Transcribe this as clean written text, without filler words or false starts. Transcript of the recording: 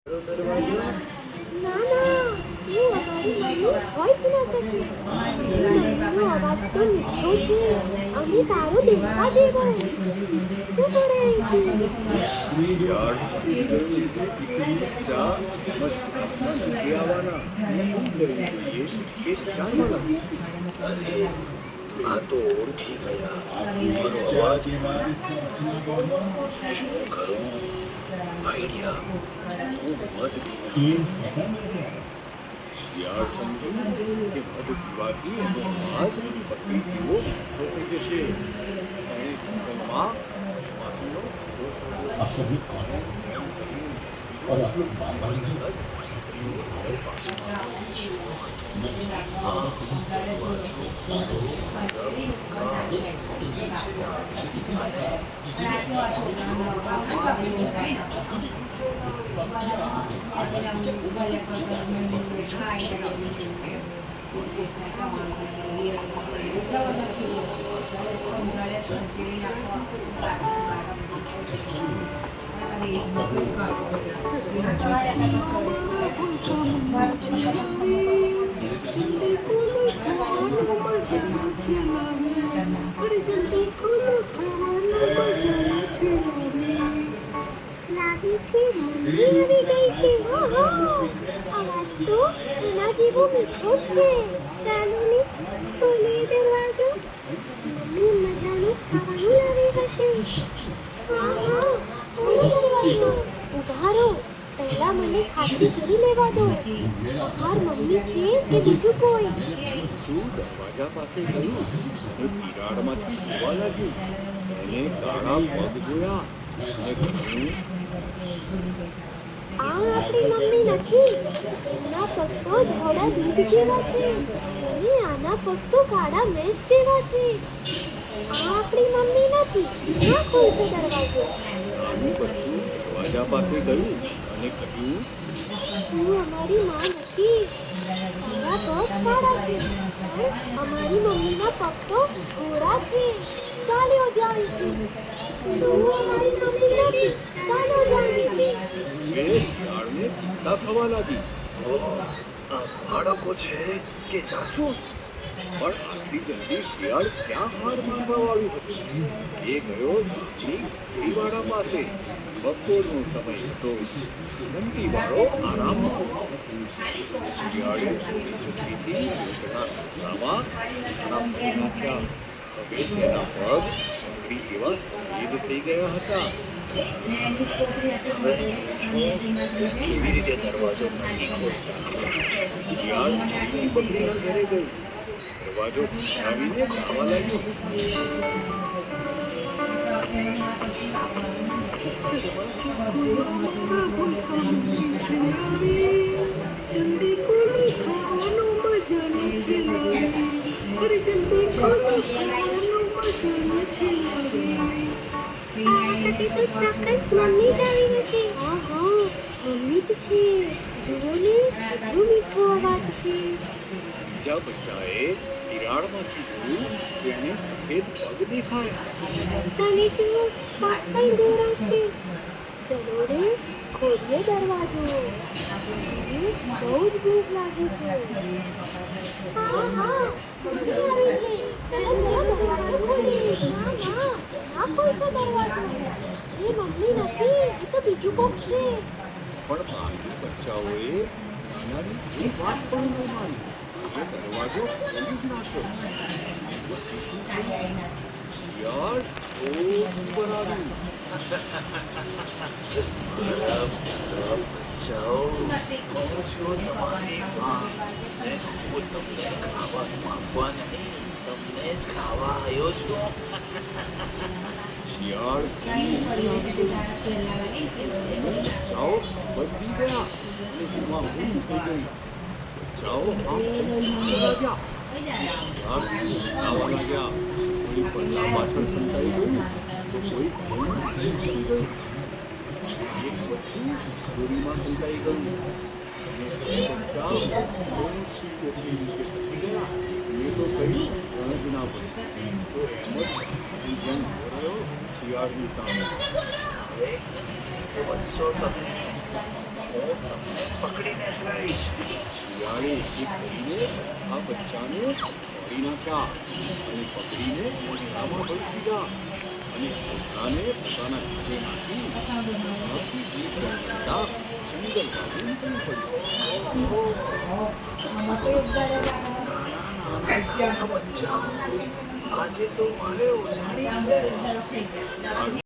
દરવાજો ના ના તું અમારી મમ્મી હોય જ ના શકે. મમ્મીનો અવાજ તો મીઠો છે અને તારો દેવતા જેવો. જતો રહે અહીંથી. યાર થઈ ગયું ઇતની ચા મસ્ત નથી આવવાના શું કરવું જોઈએ એ જાણવા લાગ્યું. અરે આ તો ઓળખી ગયા મારો અવાજ. શું કરું આઈડિયા હું મધ પીવા. શિયાળ સમજ્યું કે મધ પીવાથી એનો અવાજ પકડી જેવો મીઠો થઈ જશે. એણે જંગલમાં મધમાખીનો ઘોડો શોધ્યો. आप सभी कौन है એમ કરીને और आप लोग बार बार क्यों ઘર પાસે શું હતું? આ દરવાજો ખોલો. લાગે છે મમ્મી આવી ગઈ છે. ઓહો, અવાજ તો એના જેવો મીઠો જ છે. ચાલો ને ખોલીએ દરવાજો. મમ્મી મજાનું ખાવાનું લાવી હશે. હા હા, ખોલો દરવાજો. ઉભા રહો, પહેલા મને ખાતરી કરી લેવા દો. બહાર મમ્મી છે કે બીજું કોઈ? બચ્ચું દરવાજા પાસે ગયું અને તિરાડમાંથી જોવા લાગ્યું. એને કાળા પગ જોયા અને કહ્યું, આ આપણી મમ્મી નથી. એમના પગ તો ધોળા દૂધ જેવા છે અને આના પગ તો કાળા મેષ જેવા છે. આ આપણી મમ્મી નથી. ના ખોલશો દરવાજો. નાનું બચ્ચું દરવાજા પાસે ગયું અને કહ્યું, તું અમારી માં નથી. તારા પગ કાળા છે પણ અમારી મમ્મીના પગ તો ગોરા છે. ચાલ્યો જા અહીંથી. તું અમારી મમ્મી નથી. ચાલો જા અહીંથી. એ શિયાળને ચિંતા થવા લાગી. આ બાળકો છે કે જાસૂસ? પણ આટલી જલ્દી શિયાળ ક્યાં હાર માનવા આવ્યું હતું? એ ગયો ઘંટીવાળા પાસે. બપોરનો સમય હતો. ઘંટીવાળો આરામમાં હતો. શિયાળે ચૂપીથી રોટના ટુકડામાં નાના પગ નાખ્યા. હવે તેના પગ ઘંટી જેવા સફેદ થઈ ગયા હતા. કેવી રીતે દરવાજો નથી ખોલતા? શિયાળ ઘડીની બકરીના ઘરે ગયું. દરવાજો ખખડાવીને ગાવા લાગ્યો. જલ્દી ખોલો, ખાવાનું મજાનું છે લાવી. અરે જલ્દી ખોલો, ખાવાનું મજાનું છે લાવી. આ વખતે તો ચોક્કસ મમ્મી જ આવી હશે. હા હા, મમ્મી જ છે. જુઓ ને કેટલો મીઠો અવાજ છે. બીજા બચ્ચાએ તિરાડમાંથી જોયું તો એને સફેદ પગ દેખાયા. અને જુઓ પગ પણ ગોરા છે. ચલો રે ખોલીએ દરવાજો. મને બહુ જ ભૂખ લાગી છે. હા હા, મમ્મી આવી છે. ચલો ચલો દરવાજો ખોલીએ. ના ના, ના ખોલશો દરવાજો. એ મમ્મી નથી, એ તો બીજું કોક છે. પણ બાકી બચ્ચાઓએ નાનાની એક વાત પણ ન માની. એ દરવાજો ખોલી જ નાખ્યો. પછી શું થયું? શિયાળ છોડ ઉપર આવ્યું. બચ્ચાઓ, હું છું તમારી માં. હું તમને ખાવાનું આપવા નહીં, તમને જ ખાવા આવ્યો છું. શિયાળ બચ્ચાઓ બચી ગયા અને ગુમા ગુમ થઈ ગઈ. બચ્ચાઓ આમ ચમચી લાગ્યા. શિયાળ આવવા લાગ્યા. કોઈ પલ્લા પાછળ સંતાઈ ગયું તો કોઈ ચીકી ગયું. એક બચ્ચું ચોરીમાં સંતાઈ ગયું અને બે બચ્ચા મોટી ટોપલી નીચે ફસી ગયા. મેં તો કહ્યું જણ જ ના પડ્યું. તો એમ જ જેમ શિયાળની સામે. હવે બચશો તમે. તમને પકડીને જ લઈશ. શિયાળે એક એક કરીને આ બચ્ચાને ફોડી નાખ્યા અને પકડીને કોથળામાં ભરી દીધા અને કોથળાને પોતાના ઘરે નાખી ઝડપથી ગીત ગાતા જંગલ બાજુ નીકળી પડ્યો. બચ્ચા આજે તો મારે ઉજાણી છે.